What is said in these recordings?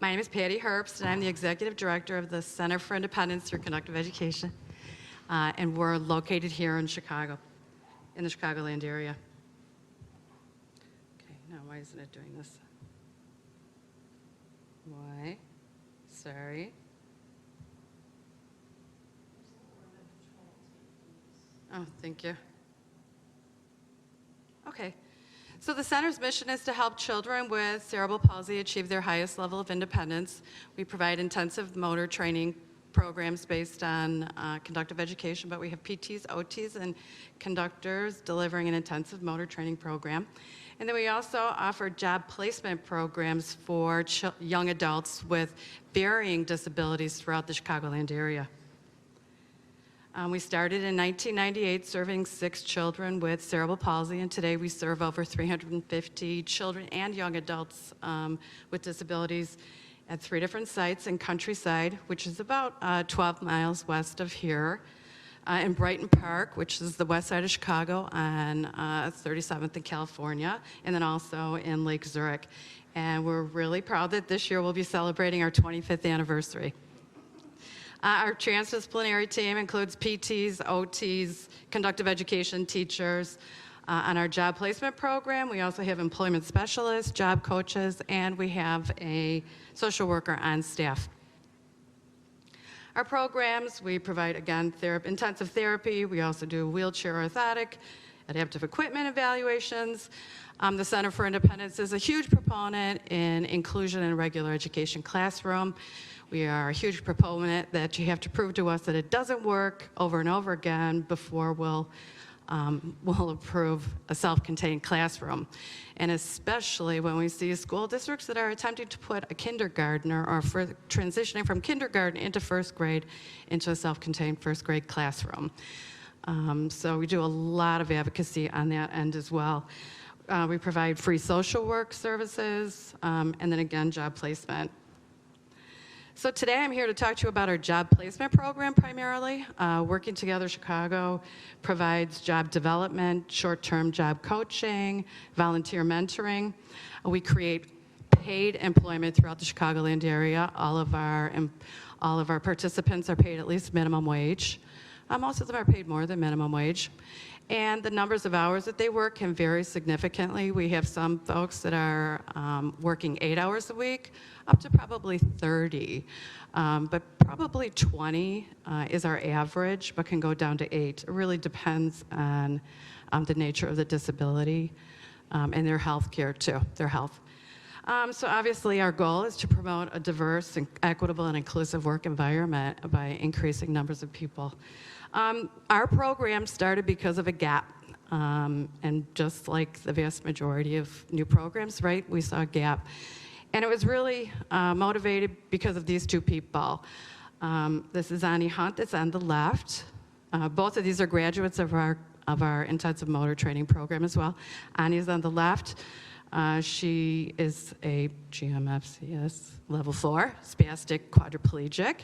My name is Patti Herbst, and I'm the Executive Director of the Center for Independence through Conductive Education. And we're located here in Chicago, in the Chicagoland area. Okay, now why isn't it doing this? Why? Sorry. Oh, thank you. Okay. So the center's mission is to help children with cerebral palsy achieve their highest level of independence. We provide intensive motor training programs based on conductive education, but we have PTs, OTs, and conductors delivering an intensive motor training program. And then we also offer job placement programs for young adults with varying disabilities throughout the Chicagoland area. We started in 1998 serving 6 children with cerebral palsy, and today we serve over 350 children and young adults with disabilities at 3 different sites in Countryside, which is about 12 miles west of here, in Brighton Park, which is the west side of Chicago, on 37th in California, and then also in Lake Zurich. And we're really proud that this year we'll be celebrating our 25th anniversary. Our transdisciplinary team includes PTs, OTs, conductive education teachers. On our job placement program, we also have employment specialists, job coaches, and we have a social worker on staff. Our programs, we provide, again, intensive therapy. We also do wheelchair orthotic, adaptive equipment evaluations. The Center for Independence is a huge proponent in inclusion in a regular education classroom. We are a huge proponent that you have to prove to us that it doesn't work over and over again before we'll approve a self-contained classroom. And especially when we see school districts that are attempting to put a kindergartner or transitioning from kindergarten into first grade into a self-contained first grade classroom. So we do a lot of advocacy on that end as well. We provide free social work services, and then again, job placement. So today I'm here to talk to you about our job placement program primarily. Working Together Chicago provides job development, short-term job coaching, volunteer mentoring. We create paid employment throughout the Chicagoland area. All of our participants are paid at least minimum wage. Most of them are paid more than minimum wage. And the numbers of hours that they work can vary significantly. We have some folks that are working 8 hours a week, up to probably 30. But probably 20 is our average, but can go down to 8. It really depends on the nature of the disability and their health care too, their health. So obviously our goal is to promote a diverse, and equitable, and inclusive work environment by increasing numbers of people. Our program started because of a gap, and just like the vast majority of new programs, right, we saw a gap. And it was really motivated because of these 2 people. This is Annie Hunt, that's on the left. Both of these are graduates of our intensive motor training program as well. Annie's on the left. She is a GMFCS level 4, spastic quadriplegic.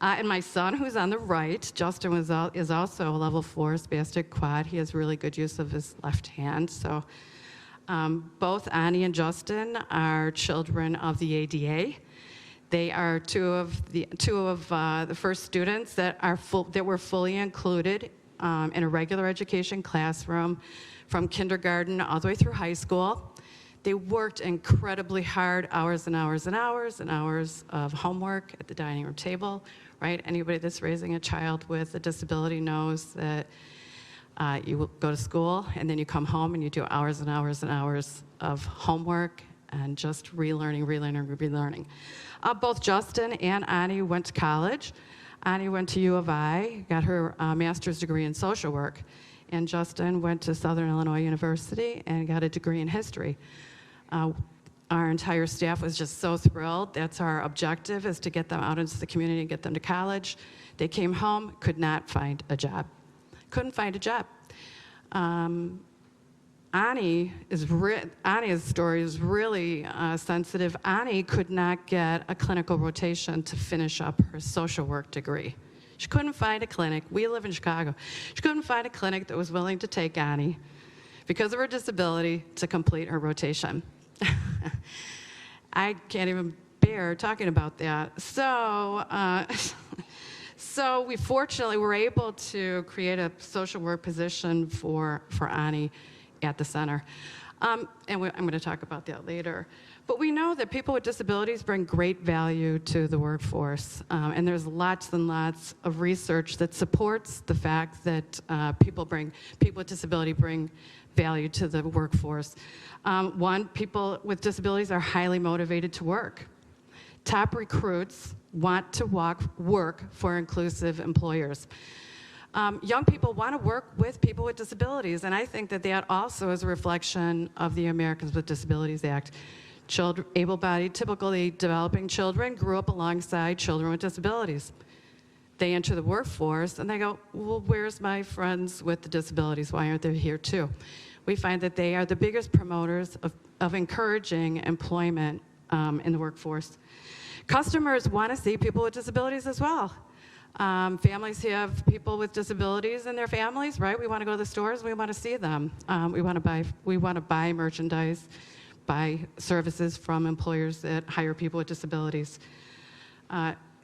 And my son, who's on the right, Justin, is also a level 4 spastic quad. He has really good use of his left hand. So both Annie and Justin are children of the ADA. They are two of the first students that were fully included in a regular education classroom from kindergarten all the way through high school. They worked incredibly hard, hours and hours and hours and hours of homework at the dining room table, right? Anybody that's raising a child with a disability knows that you go to school and then you come home and you do hours and hours and hours of homework and just relearning. Both Justin and Annie went to college. Annie went to U of I, got her master's degree in social work, and Justin went to Southern Illinois University and got a degree in history. Our entire staff was just so thrilled. That's our objective, is to get them out into the community and get them to college. They came home, could not find a job. Couldn't find a job. Annie's story is really sensitive. Annie could not get a clinical rotation to finish up her social work degree. She couldn't find a clinic. We live in Chicago. She couldn't find a clinic that was willing to take Annie because of her disability to complete her rotation. I can't even bear talking about that. So, so we fortunately were able to create a social work position for Ani at the center. And I'm going to talk about that later. But we know that people with disabilities bring great value to the workforce. And there's lots and lots of research that supports the fact that people with disability bring value to the workforce. One, people with disabilities are highly motivated to work. Top recruits want to work for inclusive employers. Young people want to work with people with disabilities, and I think that that also is a reflection of the Americans with Disabilities Act. Children, able-bodied, typically developing children grew up alongside children with disabilities. They enter the workforce and they go, well, where's my friends with the disabilities? Why aren't they here too? We find that they are the biggest promoters of encouraging employment in the workforce. Customers want to see people with disabilities as well. Families have people with disabilities in their families, right? We want to go to the stores, we want to see them. We want to buy merchandise, buy services from employers that hire people with disabilities.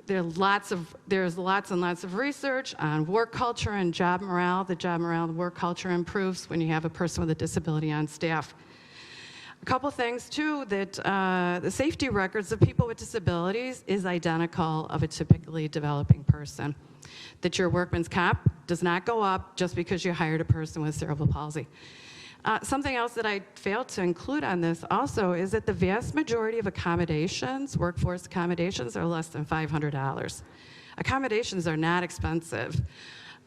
There's lots and lots of research on work culture and job morale. The job morale and work culture improves when you have a person with a disability on staff. A couple things too, that the safety records of people with disabilities is identical of a typically developing person. That your workman's comp does not go up just because you hired a person with cerebral palsy. Something else that I failed to include on this also is that the vast majority of accommodations, workforce accommodations, are less than $500. Accommodations are not expensive.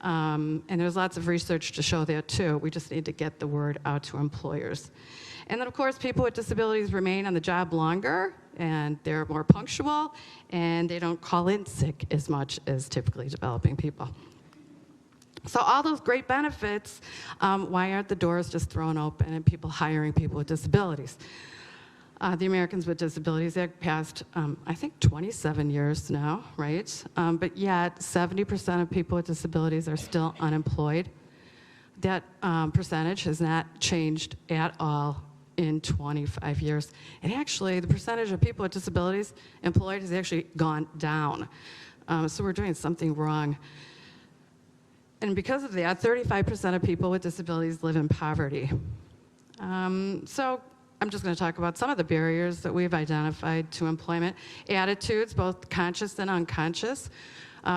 And there's lots of research to show that too. We just need to get the word out to employers. And then of course, people with disabilities remain on the job longer, and they're more punctual, and they don't call in sick as much as typically developing people. So all those great benefits, why aren't the doors just thrown open and people hiring people with disabilities? The Americans with Disabilities Act passed, I think, 27 years now, right? But yet, 70% of people with disabilities are still unemployed. That percentage has not changed at all in 25 years. And actually, the percentage of people with disabilities employed has actually gone down. So we're doing something wrong. And because of that, 35% of people with disabilities live in poverty. So I'm just going to talk about some of the barriers that we've identified to employment. Attitudes, both conscious and unconscious.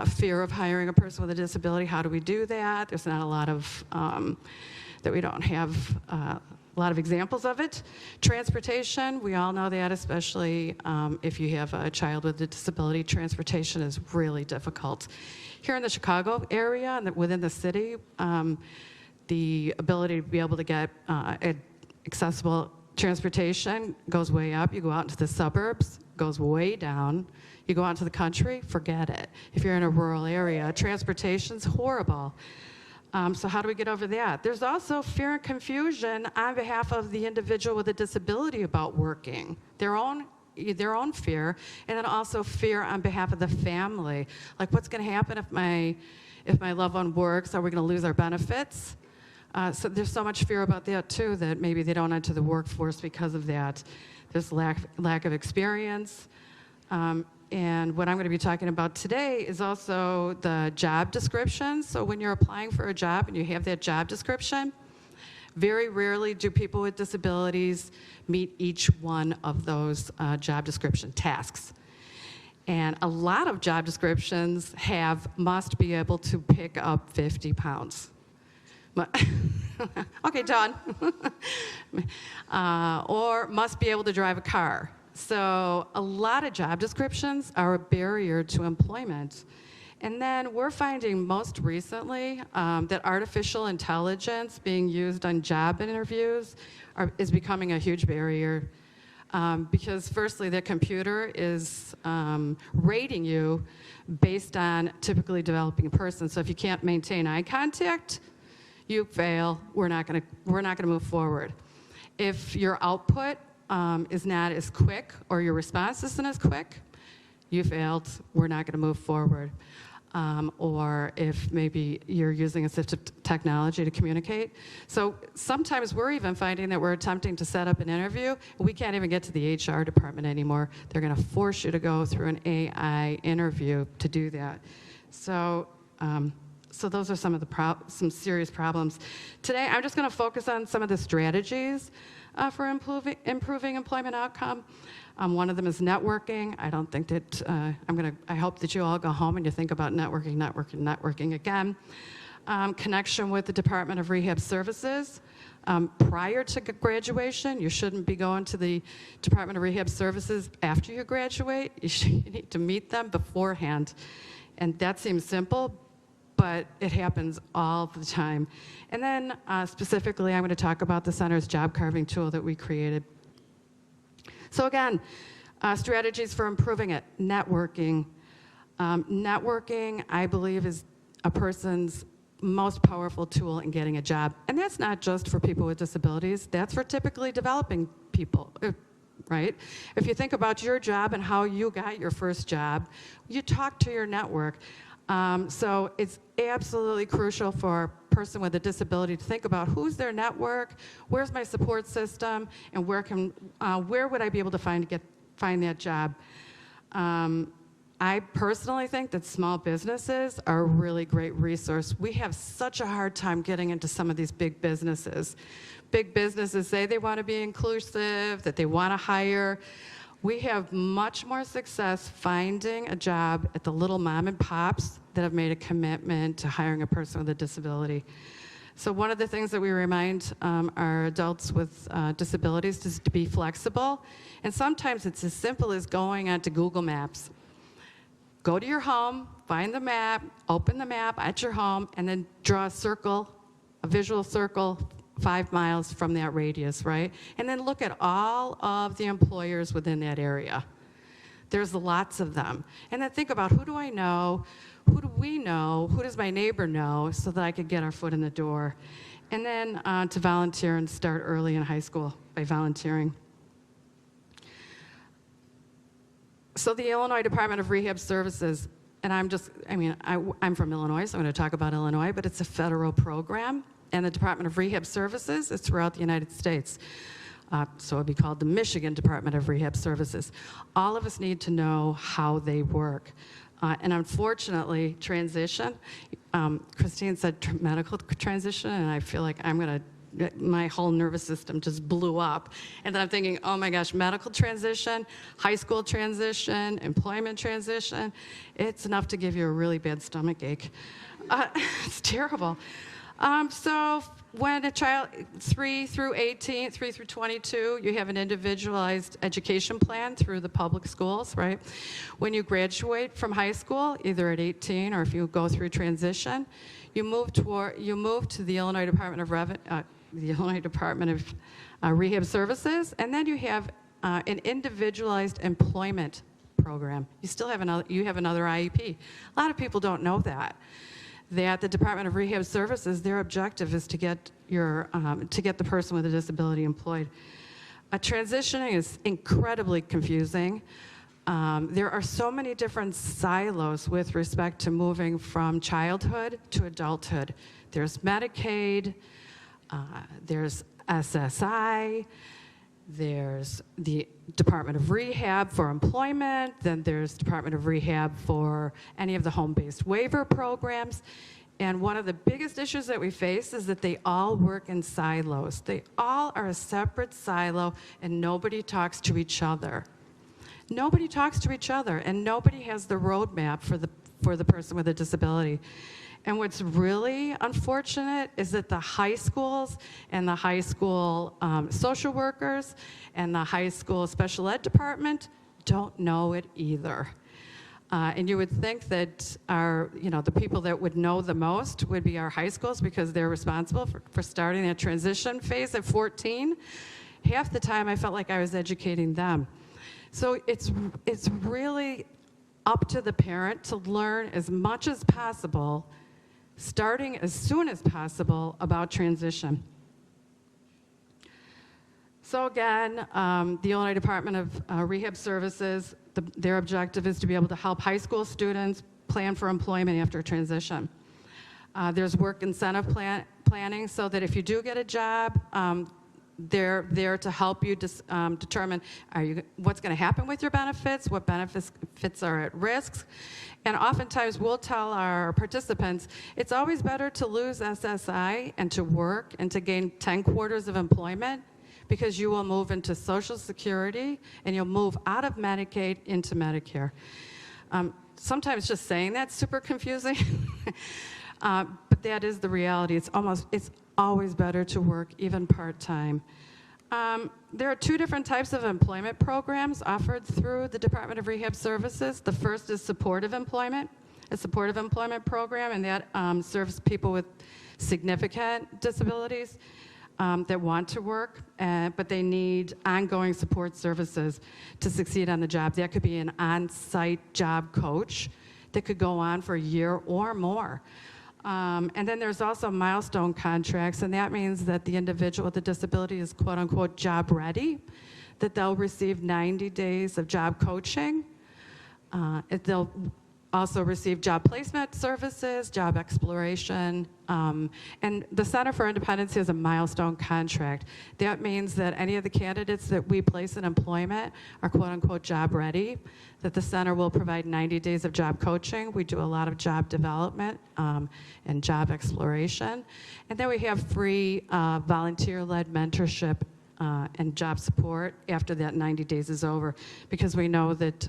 Fear of hiring a person with a disability. How do we do that? There's not a lot of, that we don't have a lot of examples of it. Transportation, we all know that, especially if you have a child with a disability. Transportation is really difficult. Here in the Chicago area and within the city, the ability to be able to get accessible transportation goes way up. You go out into the suburbs, goes way down. You go out into the country, forget it. If you're in a rural area, transportation's horrible. So how do we get over that? There's also fear and confusion on behalf of the individual with a disability about working. Their own fear, and then also fear on behalf of the family. Like, what's going to happen if my loved one works? Are we going to lose our benefits? So there's so much fear about that too, that maybe they don't enter the workforce because of that. There's lack of experience. And what I'm going to be talking about today is also the job description. So when you're applying for a job and you have that job description, very rarely do people with disabilities meet each one of those job description tasks. And a lot of job descriptions must be able to pick up 50 pounds. Okay, John. Or must be able to drive a car. So a lot of job descriptions are a barrier to employment. And then we're finding most recently that artificial intelligence being used on job interviews is becoming a huge barrier. Because firstly, the computer is rating you based on typically developing person. So if you can't maintain eye contact, you fail. We're not going to move forward. If your output is not as quick or your response isn't as quick, you failed. We're not going to move forward. or if maybe you're using assistive technology to communicate. So sometimes we're even finding that we're attempting to set up an interview, and we can't even get to the HR department anymore. They're going to force you to go through an AI interview to do that. So, so those are some of the some serious problems. Today, I'm just going to focus on some of the strategies for improving employment outcome. One of them is networking. I don't think that, I hope that you all go home and you think about networking again. Connection with the Department of Rehab Services. Prior to graduation, you shouldn't be going to the Department of Rehab Services after you graduate. You need to meet them beforehand. And that seems simple, but it happens all the time. And then specifically, I'm going to talk about the center's job carving tool that we created. So again, strategies for improving it. Networking. Networking, I believe, is a person's most powerful tool in getting a job. And that's not just for people with disabilities. That's for typically developing people, right? If you think about your job and how you got your first job, you talk to your network. So it's absolutely crucial for a person with a disability to think about who's their network, where's my support system, and where would I be able to find that job. I personally think that small businesses are a really great resource. We have such a hard time getting into some of these big businesses. Big businesses say they want to be inclusive, that they want to hire. We have much more success finding a job at the little mom and pops that have made a commitment to hiring a person with a disability. So one of the things that we remind our adults with disabilities is to be flexible. And sometimes it's as simple as going onto Google Maps. Go to your home, find the map, open the map at your home, and then draw a circle, a visual circle, 5 miles from that radius, right? And then look at all of the employers within that area. There's lots of them. And then think about, who do I know? Who do we know? Who does my neighbor know, so that I could get our foot in the door? And then to volunteer and start early in high school by volunteering. So the Illinois Department of Rehab Services, and I'm from Illinois, so I'm going to talk about Illinois, but it's a federal program. And the Department of Rehab Services is throughout the United States. So it'd be called the Michigan Department of Rehab Services. All of us need to know how they work. And unfortunately, transition, Christine said medical transition, and I feel like my whole nervous system just blew up. And then I'm thinking, oh my gosh, medical transition, high school transition, employment transition, it's enough to give you a really bad stomach ache. It's terrible. So when a child, 3 through 18, 3 through 22, you have an individualized education plan through the public schools, right? When you graduate from high school, either at 18 or if you go through transition, you move to the Illinois Department of Rehab Services, and then you have an individualized employment program. You have another IEP. A lot of people don't know that the Department of Rehab Services, their objective is to get the person with a disability employed. Transitioning is incredibly confusing. There are so many different silos with respect to moving from childhood to adulthood. There's Medicaid, there's SSI, there's the Department of Rehab for employment, then there's Department of Rehab for any of the home-based waiver programs. And one of the biggest issues that we face is that they all work in silos. They all are a separate silo, and nobody talks to each other. Nobody talks to each other, and nobody has the roadmap for the person with a disability. And what's really unfortunate is that the high schools and the high school social workers and the high school special ed department don't know it either. And you would think that the people that would know the most would be our high schools, because they're responsible for starting that transition phase at 14. Half the time I felt like I was educating them. So it's really up to the parent to learn as much as possible, starting as soon as possible, about transition. So again, the Illinois Department of Rehab Services, their objective is to be able to help high school students plan for employment after transition. There's work incentive planning so that if you do get a job, they're there to help you determine what's going to happen with your benefits, what benefits are at risk. And oftentimes we'll tell our participants, it's always better to lose SSI and to work and to gain 10 quarters of employment, because you will move into Social Security and you'll move out of Medicaid into Medicare. Sometimes just saying that's super confusing, but that is the reality. It's always better to work, even part-time. There are two different types of employment programs offered through the Department of Rehab Services. The first is supportive employment, a supportive employment program, and that serves people with significant disabilities that want to work, but they need ongoing support services to succeed on the job. That could be an on-site job coach that could go on for a year or more. And then there's also milestone contracts, and that means that the individual with a disability is quote-unquote job ready, that they'll receive 90 days of job coaching. They'll also receive job placement services, job exploration, and the Center for Independence has a milestone contract. That means that any of the candidates that we place in employment are quote-unquote job ready, that the center will provide 90 days of job coaching. We do a lot of job development and job exploration. And then we have free volunteer-led mentorship and job support after that 90 days is over, because we know that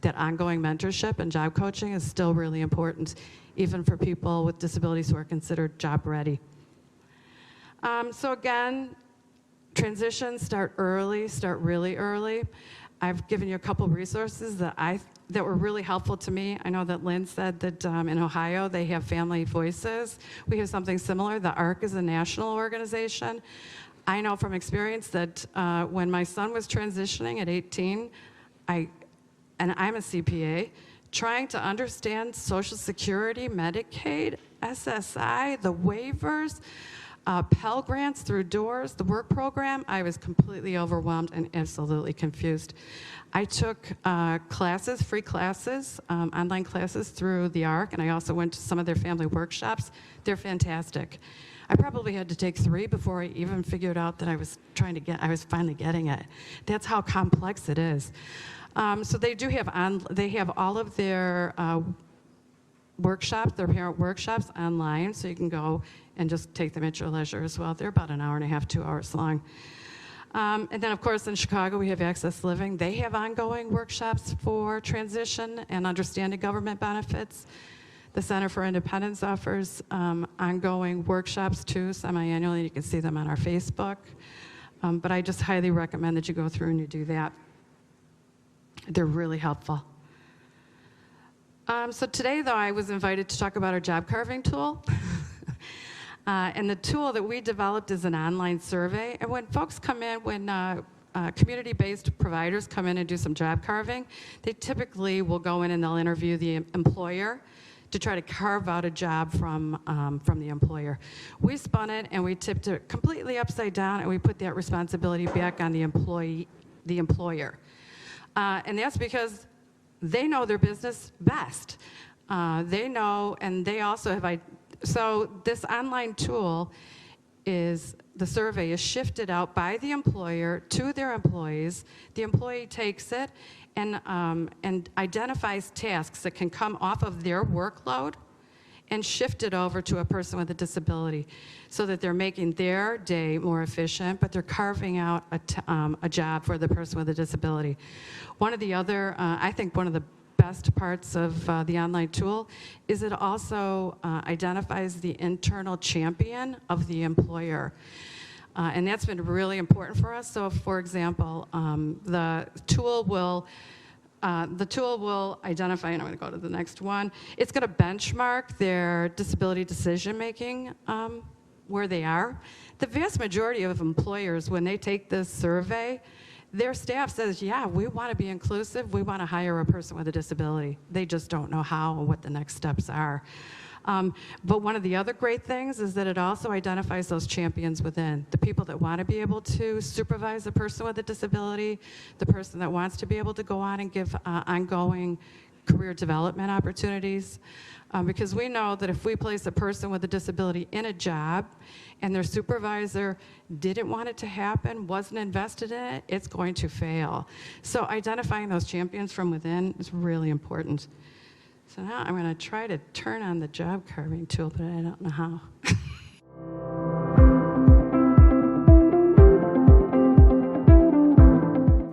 that ongoing mentorship and job coaching is still really important, even for people with disabilities who are considered job ready. So again, transitions start early, start really early. I've given you a couple resources that were really helpful to me. I know that Lynn said that in Ohio they have Family Voices. We have something similar. The ARC is a national organization. I know from experience that when my son was transitioning at 18, and I'm a CPA, trying to understand Social Security, Medicaid, SSI, the waivers, Pell Grants through DOORS, the work program, I was completely overwhelmed and absolutely confused. I took classes, free classes, online classes through the ARC, and I also went to some of their family workshops. They're fantastic. I probably had to take 3 before I even figured out that I was finally getting it. That's how complex it is. So they do have they have all of their workshops, their parent workshops online, so you can go and just take them at your leisure as well. They're about an hour and a half, 2 hours long. And then, of course, in Chicago, we have Access Living. They have ongoing workshops for transition and understanding government benefits. The Center for Independence offers ongoing workshops, too, semi-annually. You can see them on our Facebook. But I just highly recommend that you go through and you do that. They're really helpful. So today, though, I was invited to talk about our job carving tool. And the tool that we developed is an online survey. And when folks come in, when community-based providers come in and do some job carving, they typically will go in and they'll interview the employer to try to carve out a job from the employer. We spun it and we tipped it completely upside down, and we put that responsibility back on the employer. And that's because they know their business best. They know, and they also have, so this online tool is, the survey is shifted out by the employer to their employees. The employee takes it and identifies tasks that can come off of their workload and shift it over to a person with a disability, so that they're making their day more efficient, but they're carving out a job for the person with a disability. One of the other, I think one of the best parts of the online tool is it also identifies the internal champion of the employer. And that's been really important for us. So, for example, the tool will identify, and I'm going to go to the next one. It's going to benchmark their disability decision-making where they are. The vast majority of employers, when they take this survey, their staff says, yeah, we want to be inclusive. We want to hire a person with a disability. They just don't know how and what the next steps are. But one of the other great things is that it also identifies those champions within, the people that want to be able to supervise a person with a disability, the person that wants to be able to go on and give ongoing career development opportunities. Because we know that if we place a person with a disability in a job and their supervisor didn't want it to happen, wasn't invested in it, it's going to fail. So identifying those champions from within is really important. So now I'm going to try to turn on the job carving tool, but I don't know how.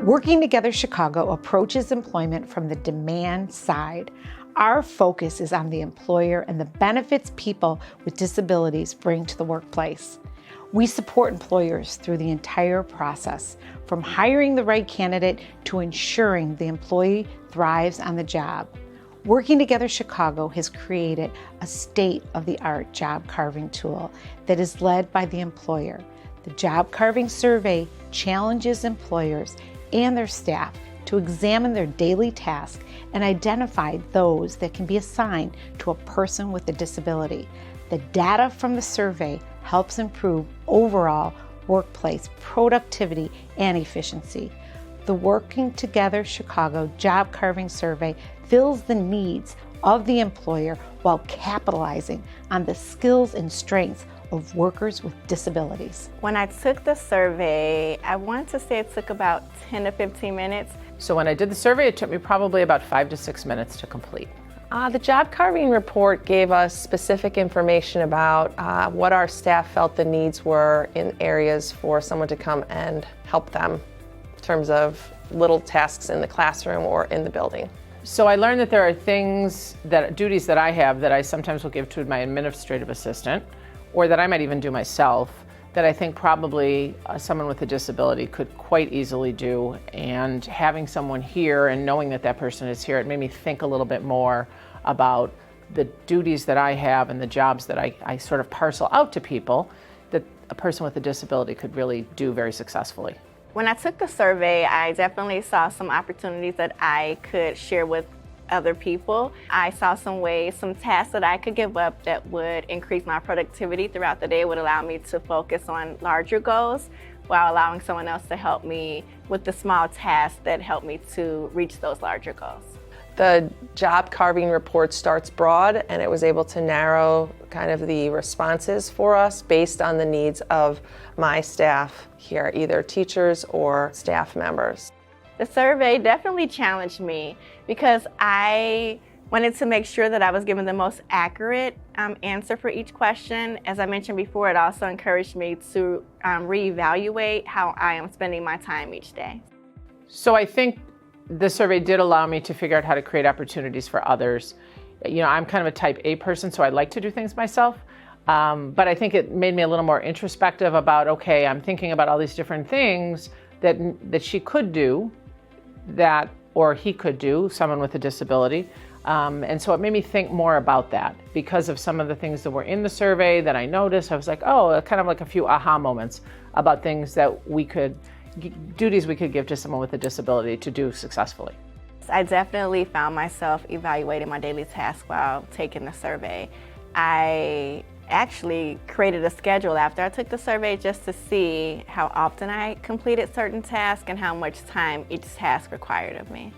Working Together Chicago approaches employment from the demand side. Our focus is on the employer and the benefits people with disabilities bring to the workplace. We support employers through the entire process, from hiring the right candidate to ensuring the employee thrives on the job. Working Together Chicago has created a state-of-the-art job carving tool that is led by the employer. The Job Carving Survey challenges employers and their staff to examine their daily tasks and identify those that can be assigned to a person with a disability. The data from the survey helps improve overall workplace productivity and efficiency. The Working Together Chicago Job Carving Survey fills the needs of the employer while capitalizing on the skills and strengths of workers with disabilities. When I took the survey, I want to say it took about 10 to 15 minutes. So when I did the survey, it took me probably about 5 to 6 minutes to complete. The job carving report gave us specific information about what our staff felt the needs were in areas for someone to come and help them in terms of little tasks in the classroom or in the building. So I learned that there are duties that I have that I sometimes will give to my administrative assistant, or that I might even do myself, that I think probably someone with a disability could quite easily do. And having someone here and knowing that that person is here, it made me think a little bit more about the duties that I have and the jobs that I sort of parcel out to people that a person with a disability could really do very successfully. When I took the survey, I definitely saw some opportunities that I could share with other people. I saw some ways, some tasks that I could give up that would increase my productivity throughout the day, would allow me to focus on larger goals while allowing someone else to help me with the small tasks that help me to reach those larger goals. The job carving report starts broad, and it was able to narrow kind of the responses for us based on the needs of my staff here, either teachers or staff members. The survey definitely challenged me because I wanted to make sure that I was given the most accurate answer for each question. As I mentioned before, it also encouraged me to reevaluate how I am spending my time each day. So I think the survey did allow me to figure out how to create opportunities for others. You know, I'm kind of a type A person, so I like to do things myself. But I think it made me a little more introspective about, okay, I'm thinking about all these different things that she could do, or he could do, someone with a disability. And so it made me think more about that because of some of the things that were in the survey that I noticed. I was like, oh, kind of like a few aha moments about things that duties we could give to someone with a disability to do successfully. I definitely found myself evaluating my daily tasks while taking the survey. I actually created a schedule after I took the survey just to see how often I completed certain tasks and how much time each task required of me.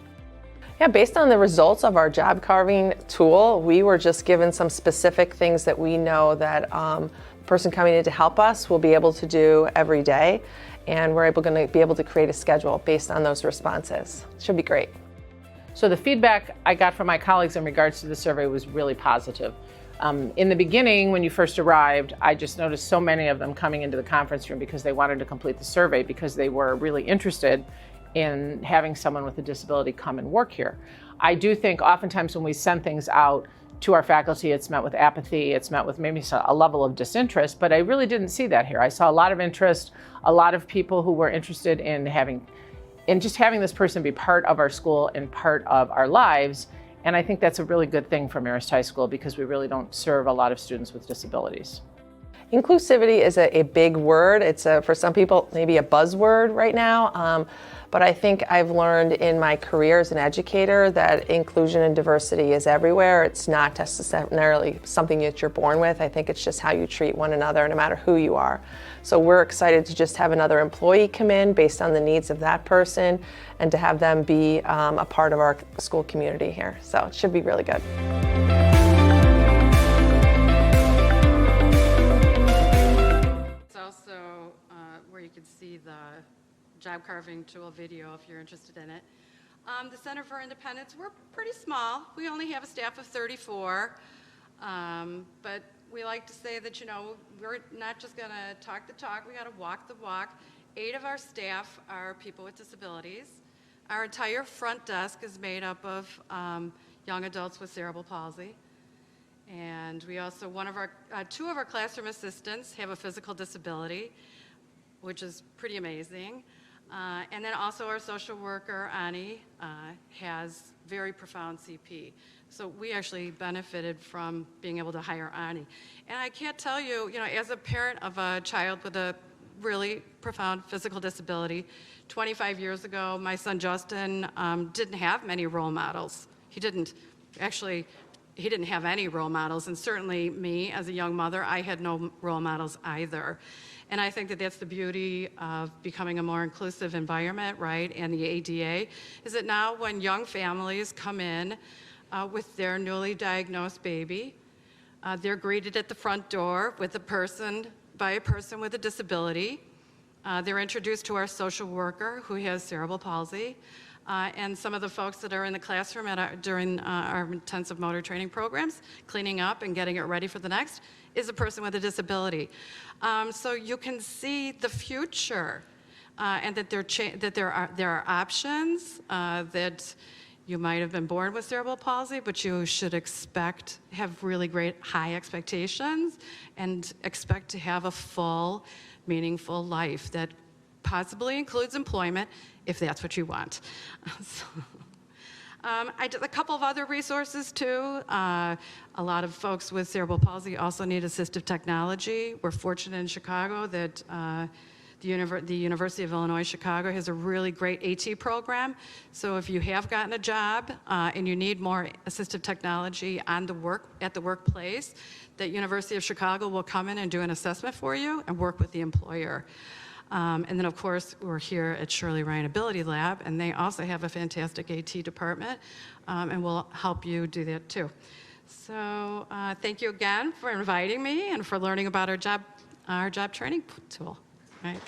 Yeah, based on the results of our job carving tool, we were just given some specific things that we know that the person coming in to help us will be able to do every day, and we're going to be able to create a schedule based on those responses. It should be great. So the feedback I got from my colleagues in regards to the survey was really positive. In the beginning, when you first arrived, I just noticed so many of them coming into the conference room because they wanted to complete the survey because they were really interested in having someone with a disability come and work here. I do think oftentimes when we send things out to our faculty, it's met with apathy, it's met with maybe a level of disinterest, but I really didn't see that here. I saw a lot of interest, a lot of people who were interested in just having this person be part of our school and part of our lives. And I think that's a really good thing for Marist High School because we really don't serve a lot of students with disabilities. Inclusivity is a big word. It's for some people maybe a buzzword right now, but I think I've learned in my career as an educator that inclusion and diversity is everywhere. It's not necessarily something that you're born with. I think it's just how you treat one another, no matter who you are. So we're excited to just have another employee come in based on the needs of that person and to have them be a part of our school community here. So it should be really good. It's also where you can see the job carving tool video if you're interested in it. The Center for Independence, we're pretty small. We only have a staff of 34, but we like to say that, we're not just going to talk the talk, we got to walk the walk. 8 of our staff are people with disabilities. Our entire front desk is made up of young adults with cerebral palsy. And we also, 2 of our classroom assistants have a physical disability, which is pretty amazing. And then also our social worker, Ani, has very profound CP. So we actually benefited from being able to hire Ani. And I can't tell you, as a parent of a child with a really profound physical disability, 25 years ago, my son Justin didn't have many role models. He didn't have any role models, and certainly me, as a young mother, I had no role models either. And I think that that's the beauty of becoming a more inclusive environment, right, and the ADA, is that now when young families come in with their newly diagnosed baby, they're greeted at the front door by a person with a disability. They're introduced to our social worker who has cerebral palsy. And some of the folks that are in the classroom during our intensive motor training programs, cleaning up and getting it ready for the next, is a person with a disability. So you can see the future, and that there are options, that you might have been born with cerebral palsy, but you should have really great high expectations and expect to have a full, meaningful life that possibly includes employment, if that's what you want. I did a couple of other resources too. A lot of folks with cerebral palsy also need assistive technology. We're fortunate in Chicago that the University of Illinois Chicago has a really great AT program. So if you have gotten a job and you need more assistive technology at the workplace, that University of Chicago will come in and do an assessment for you and work with the employer. And then, of course, we're here at Shirley Ryan Ability Lab, and they also have a fantastic AT department, and we'll help you do that too. So thank you again for inviting me and for learning about our job training tool. Right.